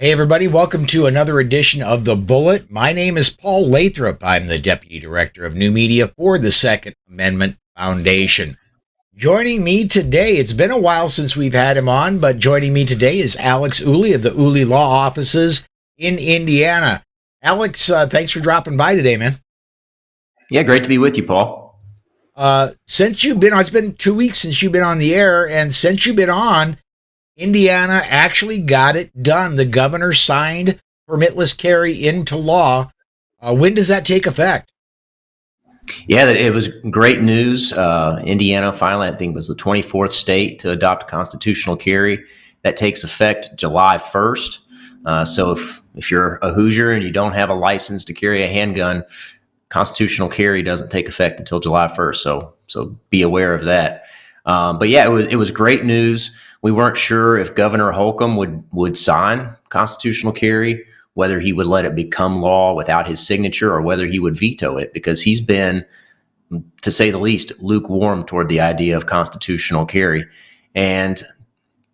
Hey, everybody, welcome to another edition of The Bullet. My name is Paul Lathrop. I'm the Deputy Director of New Media for the Second Amendment Foundation. Joining me today, it's been a while since we've had him on, but joining me today is Alex Ooley of the Ooley Law Offices in Indiana. Alex, thanks for dropping by today, man. Yeah, great to be with you, Paul. Since you've been on, it's been 2 weeks since you've been on the air, and since you've been on, Indiana actually got it done. The governor signed permitless carry into law. When does that take effect? Yeah, it was great news. Indiana finally, I think, was the 24th state to adopt constitutional carry. That takes effect July 1st. So if you're a Hoosier and you don't have a license to carry a handgun, constitutional carry doesn't take effect until July 1st. So be aware of that. But yeah, it was great news. We weren't sure if Governor Holcomb would sign constitutional carry, whether he would let it become law without his signature or whether he would veto it, because he's been, to say the least, lukewarm toward the idea of constitutional carry. And,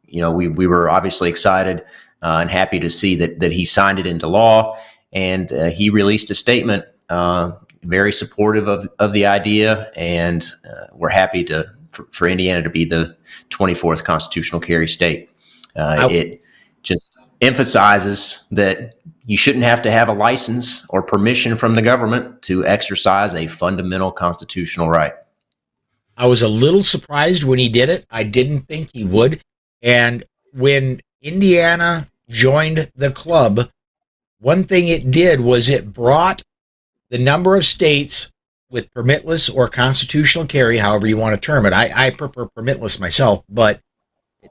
you know, we were obviously excited and happy to see that he signed it into law. And he released a statement very supportive of the idea. And we're happy for Indiana to be the 24th constitutional carry state. It just emphasizes that you shouldn't have to have a license or permission from the government to exercise a fundamental constitutional right. I was a little surprised when he did it. I didn't think he would. And when Indiana joined the club, one thing it did was it brought the number of states with permitless or constitutional carry, however you want to term it. I prefer permitless myself, but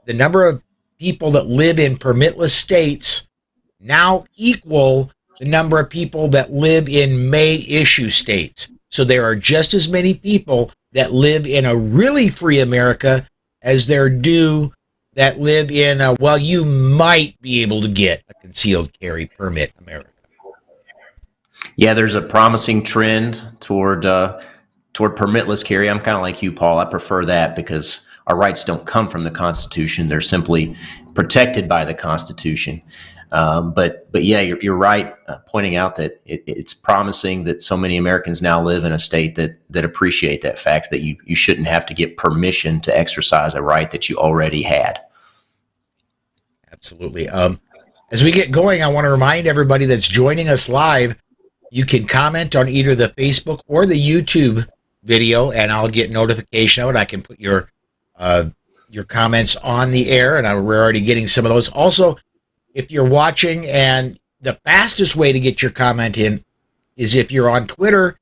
the number of people that live in permitless states now equal the number of people that live in may issue states. So there are just as many people that live in a really free America as there do that live in a, well, you might be able to get a concealed carry permit America. Yeah, there's a promising trend toward permitless carry. I'm kind of like you, Paul. I prefer that because our rights don't come from the Constitution; they're simply protected by the Constitution. But yeah, you're right, pointing out that it's promising that so many Americans now live in a state that appreciate that fact that you shouldn't have to get permission to exercise a right that you already had. Absolutely. As we get going, I want to remind everybody that's joining us live. You can comment on either the Facebook or the YouTube video, and I'll get notification of it. I can put your comments on the air, and we're already getting some of those. Also, if you're watching, and the fastest way to get your comment in is if you're on Twitter,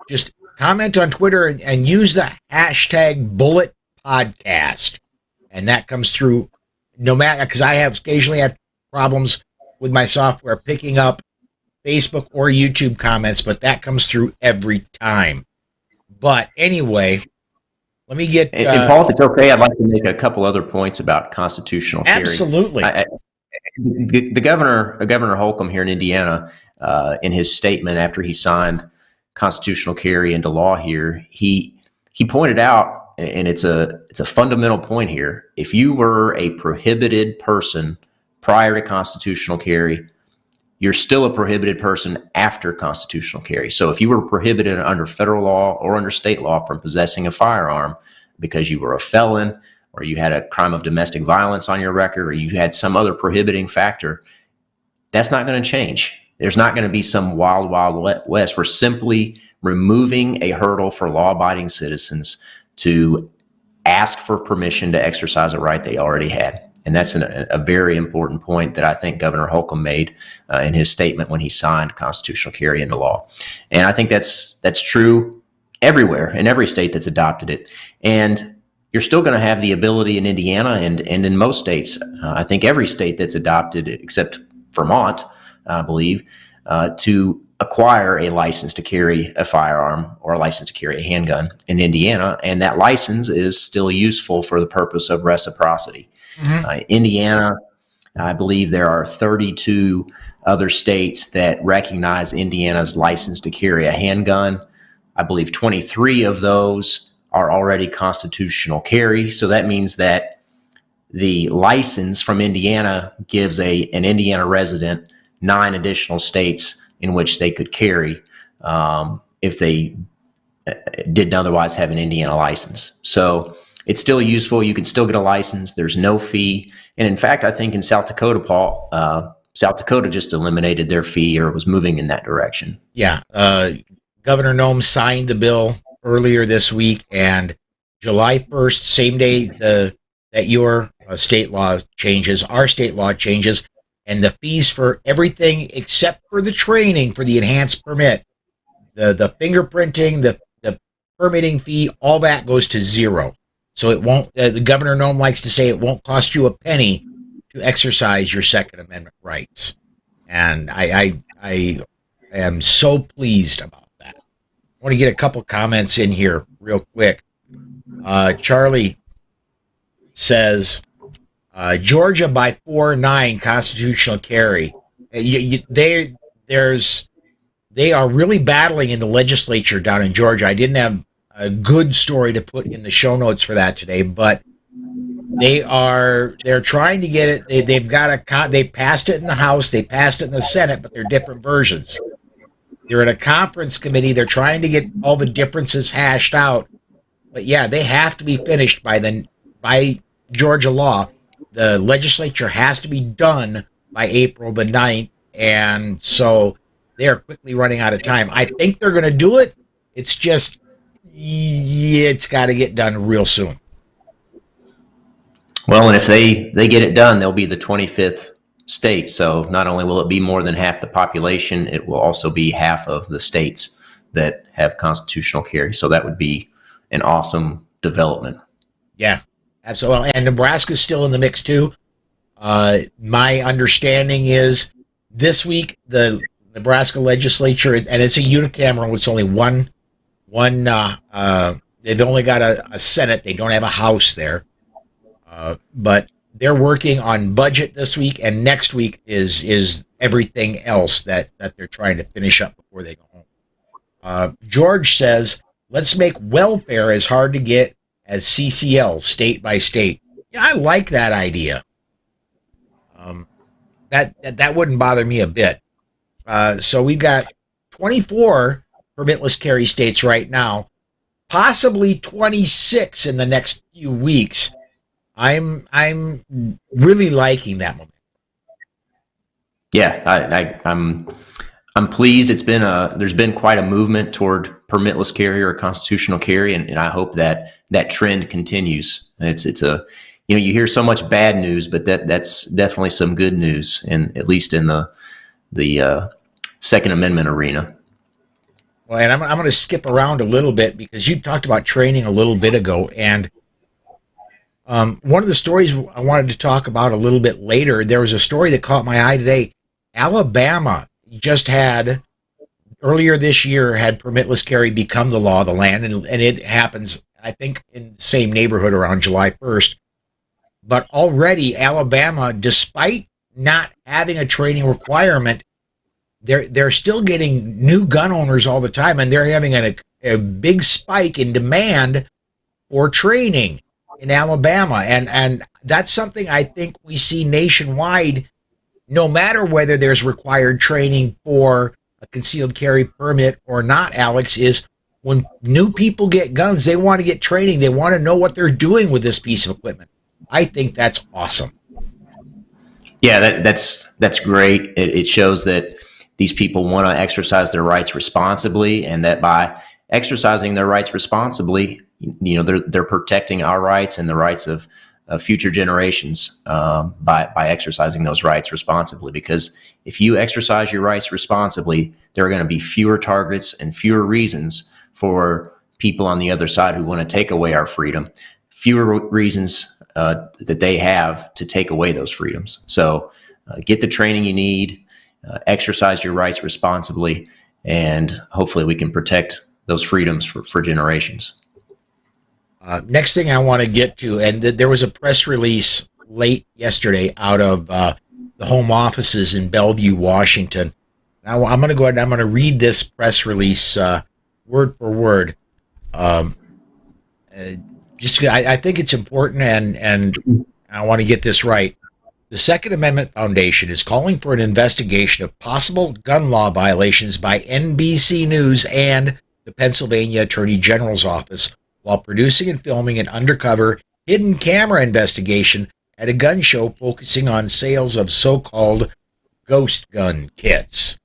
just comment on Twitter and use the hashtag Bullet Podcast, and that comes through. No matter, because I have occasionally had problems with my software picking up Facebook or YouTube comments, but that comes through every time. But anyway, let me get... And Paul, if it's okay, I'd like to make a couple other points about constitutional carry. Absolutely. The Governor Holcomb here in Indiana, in his statement after he signed constitutional carry into law here, he pointed out, and it's a fundamental point here, if you were a prohibited person prior to constitutional carry, you're still a prohibited person after constitutional carry. So if you were prohibited under federal law or under state law from possessing a firearm because you were a felon or you had a crime of domestic violence on your record or you had some other prohibiting factor, that's not going to change. There's not going to be some wild, wild west. We're simply removing a hurdle for law-abiding citizens to ask for permission to exercise a right they already had. And that's a very important point that I think Governor Holcomb made in his statement when he signed constitutional carry into law. And I think that's true everywhere, in every state that's adopted it. And you're still going to have the ability in Indiana and in most states, I think every state that's adopted it, except Vermont, I believe, to acquire a license to carry a firearm or a license to carry a handgun in Indiana. And that license is still useful for the purpose of reciprocity. Mm-hmm. Indiana, I believe there are 32 other states that recognize Indiana's license to carry a handgun. I believe 23 of those are already constitutional carry. So that means that the license from Indiana gives an Indiana resident 9 additional states in which they could carry if they didn't otherwise have an Indiana license. So it's still useful. You can still get a license. There's no fee. And in fact, I think in South Dakota, Paul, South Dakota just eliminated their fee or was moving in that direction. Yeah. Governor Noem signed the bill earlier this week, and July 1st, same day that your state law changes, our state law changes, and the fees for everything except for the training for the enhanced permit, the fingerprinting, the permitting fee, all that goes to zero. So it won't, the Governor Noem likes to say it won't cost you a penny to exercise your Second Amendment rights. And I am so pleased about that. I want to get a couple comments in here real quick. Charlie says, Georgia by 4-9 constitutional carry. They are really battling in the legislature down in Georgia. I didn't have a good story to put in the show notes for that today, but they're trying to get it. They passed it in the House, they passed it in the Senate, but they're different versions. They're in a conference committee. They're trying to get all the differences hashed out. But yeah, they have to be finished by Georgia law. The legislature has to be done by April the 9th, and so they are quickly running out of time. I think they're going to do it. It's just, it's got to get done real soon. Well, and if they get it done, they'll be the 25th state. So not only will it be more than half the population, it will also be half of the states that have constitutional carry. So that would be an awesome development. Yeah, absolutely. And Nebraska's still in the mix too. My understanding is this week the Nebraska legislature, and it's a unicameral, it's only one. They've only got a Senate. They don't have a House there. But they're working on budget this week, and next week is everything else that they're trying to finish up before they go home. George says, let's make welfare as hard to get as CCL, state by state. Yeah, I like that idea. That wouldn't bother me a bit. So we've got 24 permitless carry states right now, possibly 26 in the next few weeks. I'm really liking that moment. Yeah, I'm pleased. There's been quite a movement toward permitless carry or constitutional carry, and I hope that trend continues. It's a, you hear so much bad news, but that's definitely some good news, and at least in the Second Amendment arena. Well, and I'm going to skip around a little bit because you talked about training a little bit ago, and one of the stories I wanted to talk about a little bit later, there was a story that caught my eye today. Alabama just earlier this year, had permitless carry become the law of the land, and it happens, I think, in the same neighborhood around July 1st. But already Alabama, despite not having a training requirement, they're still getting new gun owners all the time, and they're having a big spike in demand for training in Alabama. And that's something I think we see nationwide, no matter whether there's required training for a concealed carry permit or not, Alex, is when new people get guns, they want to get training. They want to know what they're doing with this piece of equipment. I think that's awesome. Yeah, that's great. It shows that these people want to exercise their rights responsibly, and that by exercising their rights responsibly, they're protecting our rights and the rights of future generations by exercising those rights responsibly. Because if you exercise your rights responsibly, there are going to be fewer targets and fewer reasons for people on the other side who want to take away our freedom, fewer reasons that they have to take away those freedoms. So get the training you need, exercise your rights responsibly, and hopefully we can protect those freedoms for generations. Next thing I want to get to, and there was a press release late yesterday out of the home offices in Bellevue, Washington. Now I'm going to go ahead and I'm going to read this press release word for word. I think it's important, and I want to get this right. The Second Amendment Foundation is calling for an investigation of possible gun law violations by NBC News and the Pennsylvania Attorney General's office while producing and filming an undercover hidden camera investigation at a gun show focusing on sales of so-called ghost gun kits.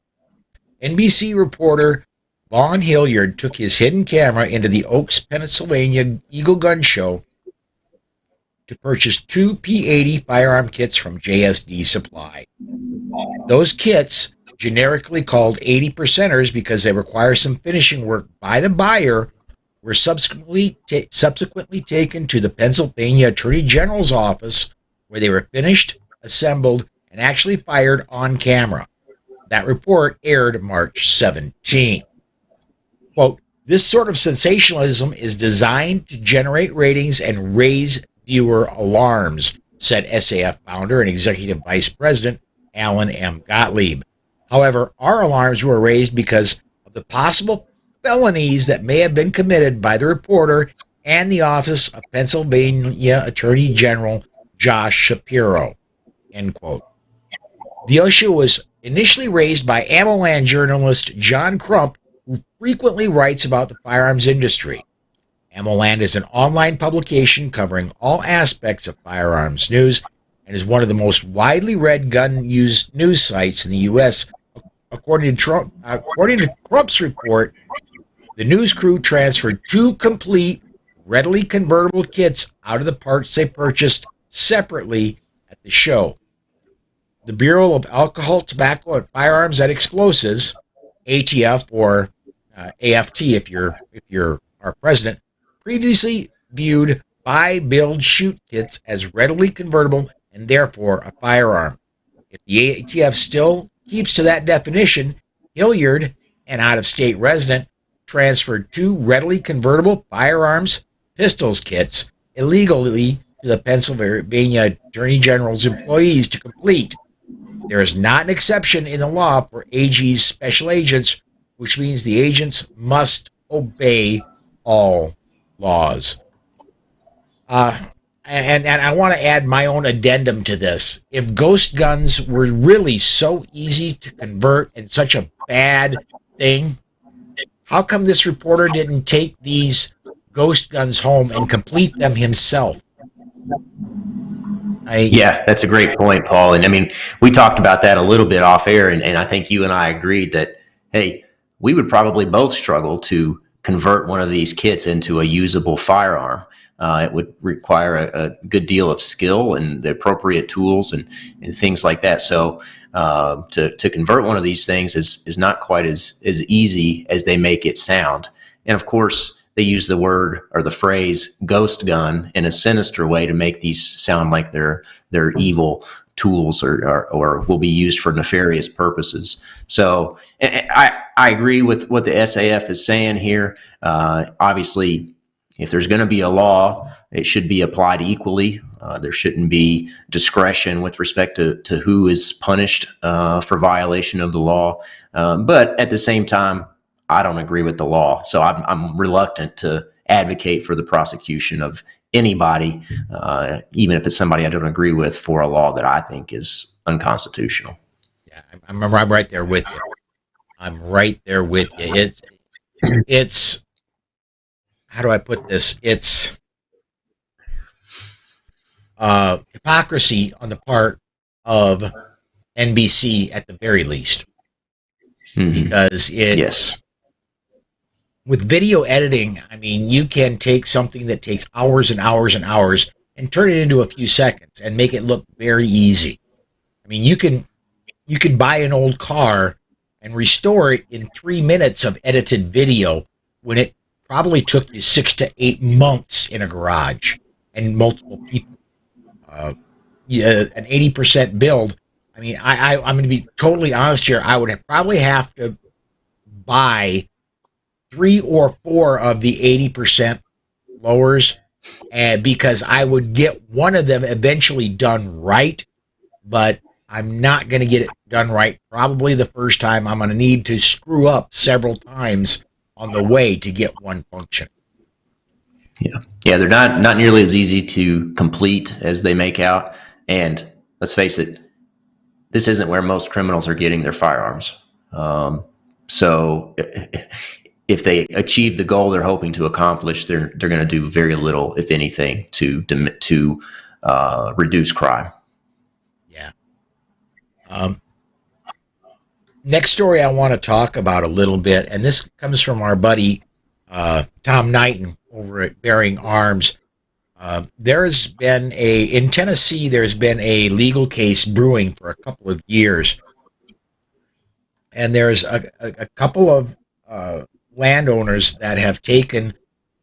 NBC reporter Vaughn Hilliard took his hidden camera into the Oaks, Pennsylvania Eagle Gun Show to purchase 2 P80 firearm kits from JSD Supply. Those kits, generically called 80%ers because they require some finishing work by the buyer, were subsequently taken to the Pennsylvania Attorney General's office, where they were finished, assembled, and actually fired on camera. That report aired March 17th. Quote, "This sort of sensationalism is designed to generate ratings and raise viewer alarms," said SAF founder and executive vice president Alan M. Gottlieb. "However, our alarms were raised because of the possible felonies that may have been committed by the reporter and the office of Pennsylvania Attorney General Josh Shapiro." End quote. The issue was initially raised by AmmoLand journalist John Crump, who frequently writes about the firearms industry. AmmoLand is an online publication covering all aspects of firearms news and is one of the most widely read gun news sites in the U.S. According to Crump's report, the news crew transferred 2 complete, readily convertible kits out of the parts they purchased separately at the show. The Bureau of Alcohol, Tobacco, and Firearms and Explosives, ATF or AFT if you're our president, previously viewed buy, build, shoot kits as readily convertible and therefore a firearm. If the ATF still keeps to that definition, Hilliard, an out-of-state resident, transferred 2 readily convertible firearms pistols kits illegally to the Pennsylvania Attorney General's employees to complete. There is not an exception in the law for AG's special agents, which means the agents must obey all laws. And I want to add my own addendum to this. If ghost guns were really so easy to convert and such a bad thing, how come this reporter didn't take these ghost guns home and complete them himself? Yeah, that's a great point, Paul. And I mean, we talked about that a little bit off air, and I think you and I agreed that, hey, we would probably both struggle to convert one of these kits into a usable firearm. It would require a good deal of skill and the appropriate tools and things like that. So to convert one of these things is not quite as easy as they make it sound. And of course, they use the word or the phrase ghost gun in a sinister way to make these sound like they're evil tools or will be used for nefarious purposes. So I agree with what the SAF is saying here. Obviously, if there's going to be a law, it should be applied equally. There shouldn't be discretion with respect to who is punished for violation of the law. But at the same time, I don't agree with the law. So I'm reluctant to advocate for the prosecution of anybody, even if it's somebody I don't agree with, for a law that I think is unconstitutional. Yeah, I'm right there with you. I'm right there with you. It's how do I put this? It's hypocrisy on the part of NBC at the very least, because yes. With video editing, I mean, you can take something that takes hours and hours and hours and turn it into a few seconds and make it look very easy. I mean, you could buy an old car and restore it in 3 minutes of edited video when it probably took you 6 to 8 months in a garage and multiple people. An 80% build. I mean, I'm going to be totally honest here. I would probably have to buy 3 or 4 of the 80% lowers, and because I would get one of them eventually done right, but I'm not going to get it done right probably the first time. I'm going to need to screw up several times on the way to get one function. Yeah, they're not nearly as easy to complete as they make out. And let's face it, this isn't where most criminals are getting their firearms. So if they achieve the goal they're hoping to accomplish, they're going to do very little, if anything, to reduce crime. Yeah. Next story I want to talk about a little bit, and this comes from our buddy Tom Knighton over at Bearing Arms. In Tennessee, there's been a legal case brewing for a couple of years, and there's a couple of landowners that have taken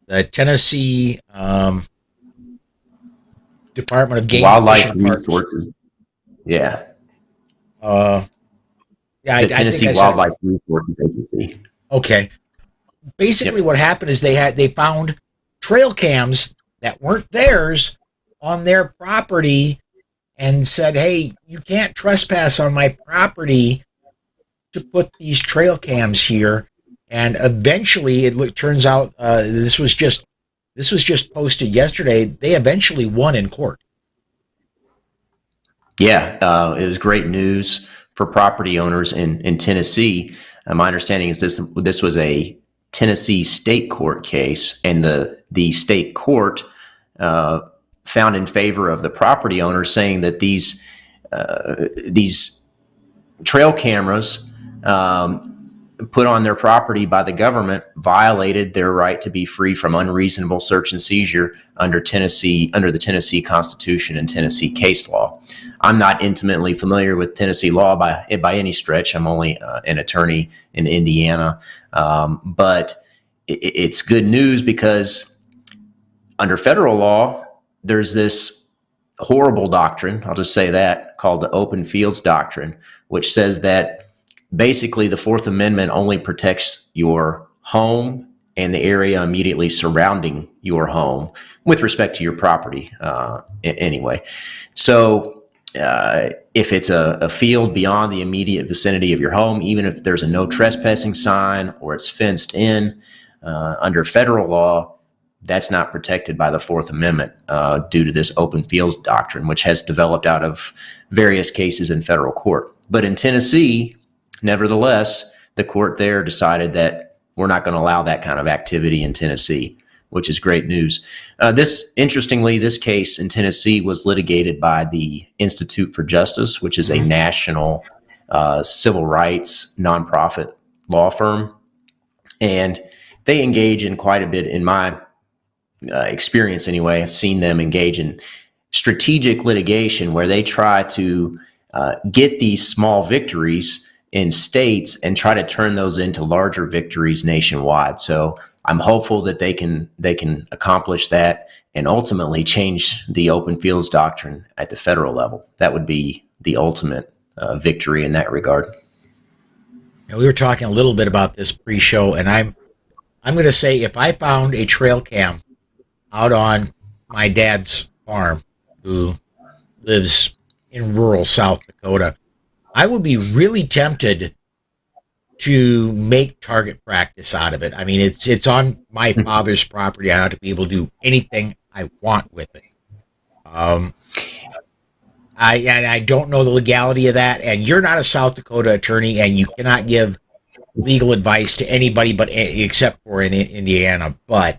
the Tennessee Department of Game Wildlife and Fish Resources. Yeah. Yeah, the Tennessee Wildlife Resources Agency. Okay. Basically, what happened is they found trail cams that weren't theirs on their property and said, "Hey, you can't trespass on my property to put these trail cams here." And eventually, it turns out this was just posted yesterday. They eventually won in court. Yeah, it was great news for property owners in Tennessee. My understanding is this was a Tennessee state court case, and the state court found in favor of the property owners, saying that these trail cameras put on their property by the government violated their right to be free from unreasonable search and seizure under the Tennessee Constitution and Tennessee case law. I'm not intimately familiar with Tennessee law by any stretch. I'm only an attorney in Indiana, but it's good news because under federal law, there's this horrible doctrine, I'll just say that, called the open fields doctrine, which says that basically the Fourth Amendment only protects your home and the area immediately surrounding your home with respect to your property anyway. So if it's a field beyond the immediate vicinity of your home, even if there's a no trespassing sign or it's fenced in, under federal law, that's not protected by the Fourth Amendment due to this open fields doctrine, which has developed out of various cases in federal court. But in Tennessee, nevertheless, the court there decided that we're not going to allow that kind of activity in Tennessee, which is great news. Interestingly, this case in Tennessee was litigated by the Institute for Justice, which is a national civil rights nonprofit law firm. And they engage in quite a bit, in my experience anyway. I've seen them engage in strategic litigation where they try to get these small victories in states and try to turn those into larger victories nationwide. So I'm hopeful that they can accomplish that and ultimately change the open fields doctrine at the federal level. That would be the ultimate victory in that regard. Now, we were talking a little bit about this pre-show, and I'm going to say if I found a trail cam out on my dad's farm, who lives in rural South Dakota, I would be really tempted to make target practice out of it. I mean, it's on my father's property. I ought to be able to do anything I want with it. I don't know the legality of that, and you're not a South Dakota attorney, and you cannot give legal advice to anybody but except for in Indiana. But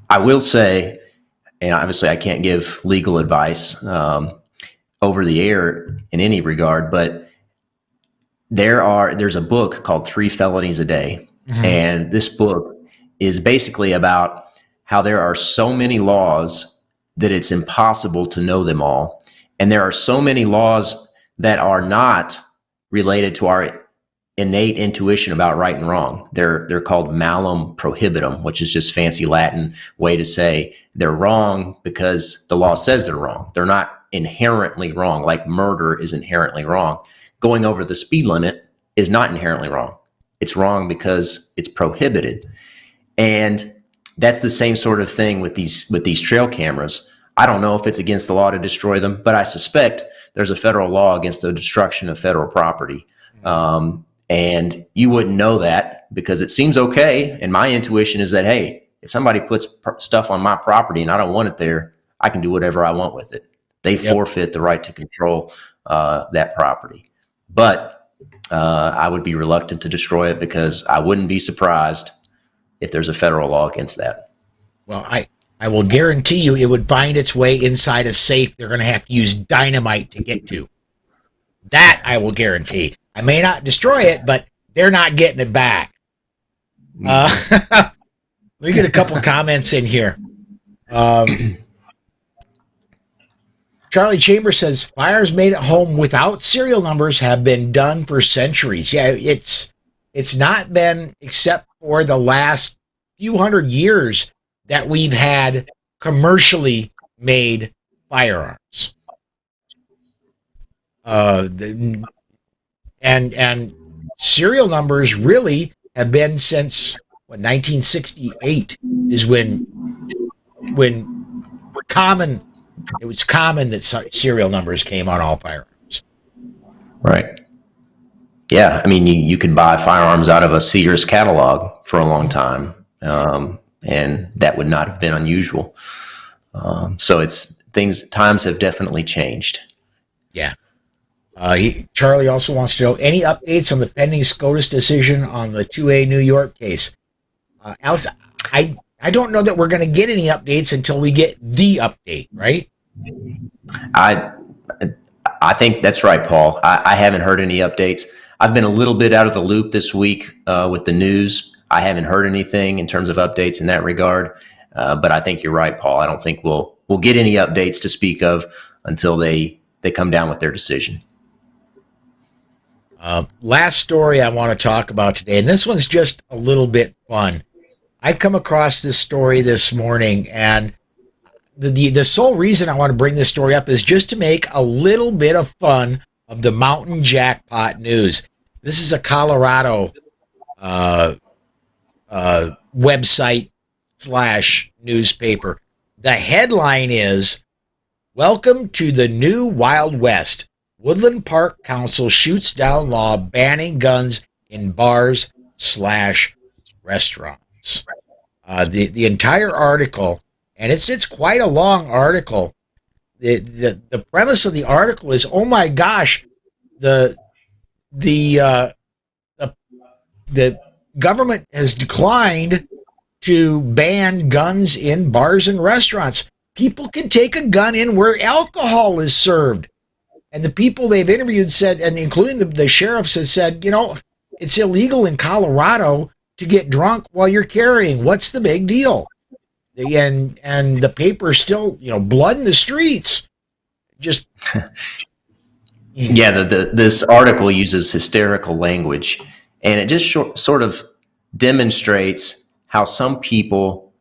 I will say, and obviously I can't give legal advice over the air in any regard, but there's a book called 3 Felonies a Day. Mm-hmm. And this book is basically about how there are so many laws that it's impossible to know them all. And there are so many laws that are not related to our innate intuition about right and wrong. They're called malum prohibitum, which is just fancy Latin way to say they're wrong because the law says they're wrong. They're not inherently wrong, like murder is inherently wrong. Going over the speed limit is not inherently wrong. It's wrong because it's prohibited. And that's the same sort of thing with these trail cameras. I don't know if it's against the law to destroy them, but I suspect there's a federal law against the destruction of federal property. And you wouldn't know that because it seems okay. And my intuition is that, hey, if somebody puts stuff on my property and I don't want it there, I can do whatever I want with it. They forfeit the right to control that property. But I would be reluctant to destroy it because I wouldn't be surprised if there's a federal law against that. Well, I will guarantee you it would find its way inside a safe they're going to have to use dynamite to get to. That I will guarantee. I may not destroy it, but they're not getting it back. Let me get a couple comments in here. Charlie Chambers says, fires made at home without serial numbers have been done for centuries. Yeah, it's not been except for the last few hundred years that we've had commercially made firearms. And serial numbers really have been since 1968 is when it was common that serial numbers came on all firearms. Right. Yeah, I mean, you could buy firearms out of a Sears catalog for a long time, and that would not have been unusual. So times have definitely changed. Yeah. Charlie also wants to know any updates on the pending SCOTUS decision on the 2A New York case. Alice, I don't know that we're going to get any updates until we get the update, right? I think that's right, Paul. I haven't heard any updates. I've been a little bit out of the loop this week with the news. I haven't heard anything in terms of updates in that regard. But I think you're right, Paul. I don't think we'll get any updates to speak of until they come down with their decision. Last story I want to talk about today, and this one's just a little bit fun. I come across this story this morning, and the sole reason I want to bring this story up is just to make a little bit of fun of the mountain jackpot news. This is a Colorado website / newspaper. The headline is, "Welcome to the new Wild West. Woodland Park Council shoots down law banning guns in bars / restaurants." The entire article, and it's quite a long article. The premise of the article is, oh my gosh, the government has declined to ban guns in bars and restaurants. People can take a gun in where alcohol is served. And the people they've interviewed said, and including the sheriffs, have said, it's illegal in Colorado to get drunk while you're carrying. What's the big deal? And the paper's still, blood in the streets. Just yeah, this article uses hysterical language, and it just sort of demonstrates how some people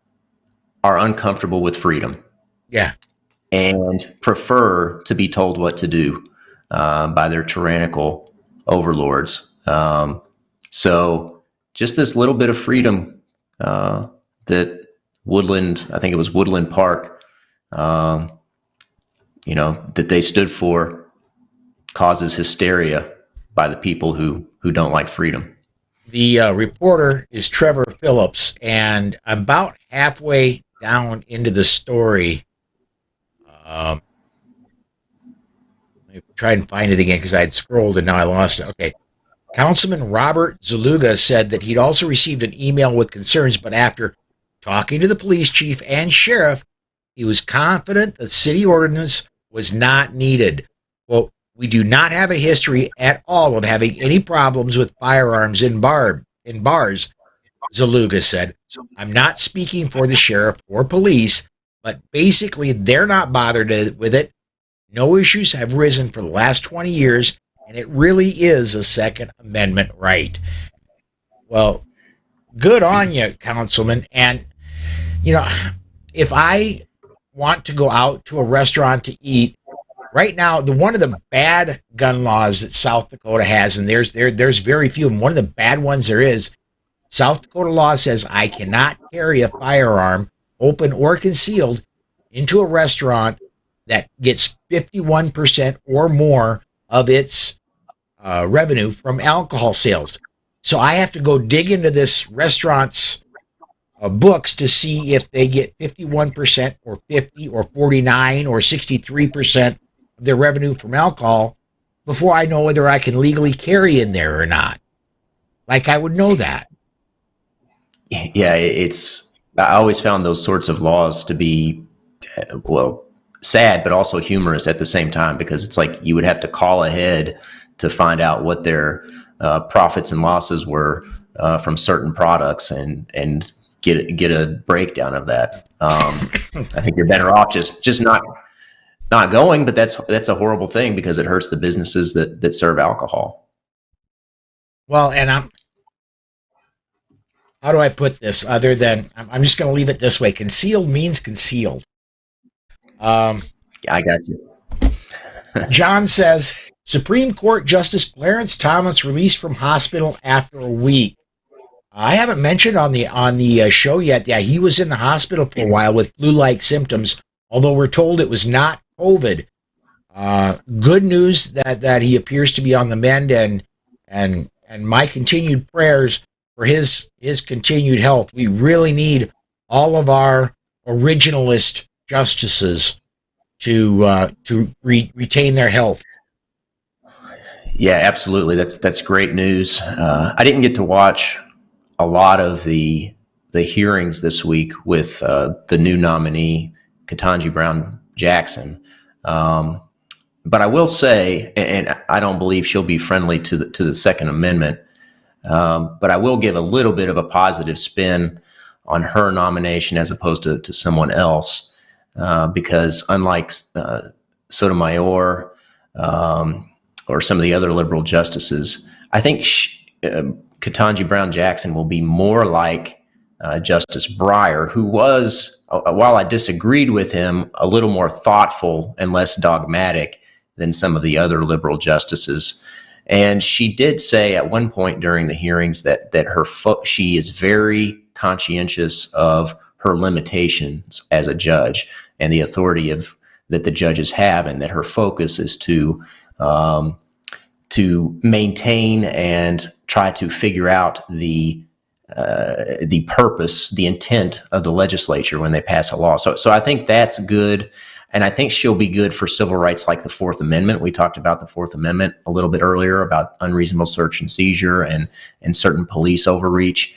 are uncomfortable with freedom. Yeah. And prefer to be told what to do by their tyrannical overlords. So just this little bit of freedom that Woodland, I think it was Woodland Park, that they stood for, causes hysteria by the people who don't like freedom. The reporter is Trevor Phillips, and I'm about halfway down into the story. Let me try and find it again because I had scrolled and now I lost it. Okay. Councilman Robert Zaluga said that he'd also received an email with concerns, but after talking to the police chief and sheriff, he was confident the city ordinance was not needed. Well, we do not have a history at all of having any problems with firearms in bars, Zaluga said. I'm not speaking for the sheriff or police, but basically they're not bothered with it. No issues have risen for the last 20 years, and it really is a Second Amendment right. Well, good on you, Councilman. And, if I want to go out to a restaurant to eat, right now, one of the bad gun laws that South Dakota has, and there's very few of them, one of the bad ones there is, South Dakota law says I cannot carry a firearm, open or concealed, into a restaurant that gets 51% or more of its revenue from alcohol sales. So I have to go dig into this restaurant's books to see if they get 51% or 50 or 49 or 63% of their revenue from alcohol before I know whether I can legally carry in there or not. Like I would know that. Yeah, I always found those sorts of laws to be, well, sad, but also humorous at the same time, because it's like you would have to call ahead to find out what their profits and losses were from certain products and get a breakdown of that. I think you're better off just not going, but that's a horrible thing because it hurts the businesses that serve alcohol. Well, and how do I put this other than, I'm just going to leave it this way. Concealed means concealed. I got you. John says, Supreme Court Justice Clarence Thomas released from hospital after a week. I haven't mentioned on the show yet that he was in the hospital for a while with flu-like symptoms, although we're told it was not COVID. Good news that he appears to be on the mend, and my continued prayers for his continued health. We really need all of our originalist justices to retain their health. Yeah, absolutely. That's great news. I didn't get to watch a lot of the hearings this week with the new nominee, Ketanji Brown Jackson. But I will say, and I don't believe she'll be friendly to the Second Amendment, but I will give a little bit of a positive spin on her nomination as opposed to someone else, because unlike Sotomayor or some of the other liberal justices, I think Ketanji Brown Jackson will be more like Justice Breyer, who was, while I disagreed with him, a little more thoughtful and less dogmatic than some of the other liberal justices. And she did say at one point during the hearings that she is very conscientious of her limitations as a judge and the authority that the judges have, and that her focus is to maintain and try to figure out the purpose, the intent of the legislature when they pass a law. So I think that's good. And I think she'll be good for civil rights like the Fourth Amendment. We talked about the Fourth Amendment a little bit earlier about unreasonable search and seizure and certain police overreach.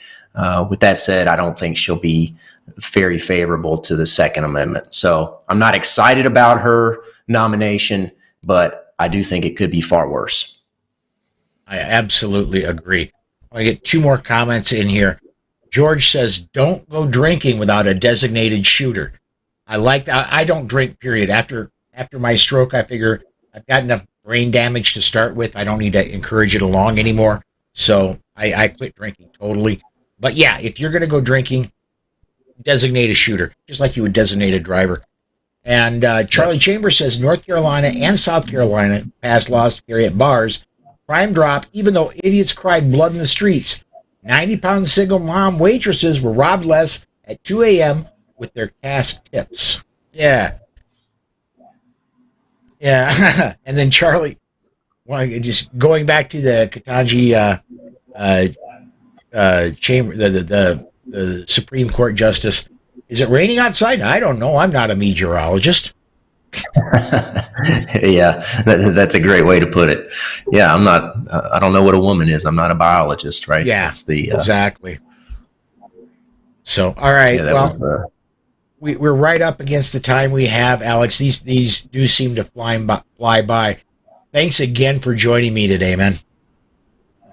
With that said, I don't think she'll be very favorable to the Second Amendment. So I'm not excited about her nomination, but I do think it could be far worse. I absolutely agree. I get two more comments in here. George says, don't go drinking without a designated shooter. I like that. I don't drink, period. After my stroke, I figure I've got enough brain damage to start with. I don't need to encourage it along anymore. So I quit drinking totally. But yeah, if you're going to go drinking, designate a shooter, just like you would designate a driver. And Charlie Chambers says North Carolina and South Carolina passed laws to carry at bars. Crime dropped, even though idiots cried blood in the streets. 90-pound single mom waitresses were robbed less at 2 a.m. with their cash tips. Yeah. Yeah. And then Charlie, well, just going back to the Ketanji chamber, the Supreme Court justice. Is it raining outside? I don't know. I'm not a meteorologist. Yeah, that's a great way to put it. Yeah, I don't know what a woman is. I'm not a biologist, right? Yeah, that's exactly. So, all right. Yeah, we're right up against the time we have, Alex. These do seem to fly by. Thanks again for joining me today, man.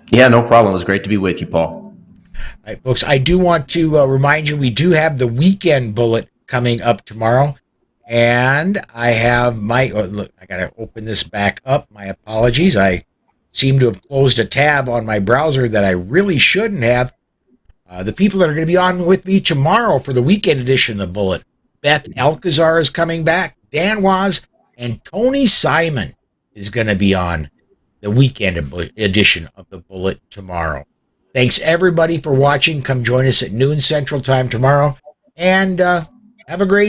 Yeah, no problem. It was great to be with you, Paul. All right, folks, I do want to remind you, we do have the weekend bullet coming up tomorrow. And I have look, I got to open this back up. My apologies. I seem to have closed a tab on my browser that I really shouldn't have. The people that are going to be on with me tomorrow for the weekend edition of the Bullet, Beth Alcazar is coming back, Dan Waz, and Tony Simon is going to be on the weekend edition of the Bullet tomorrow. Thanks, everybody, for watching. Come join us at noon Central Time tomorrow, and have a great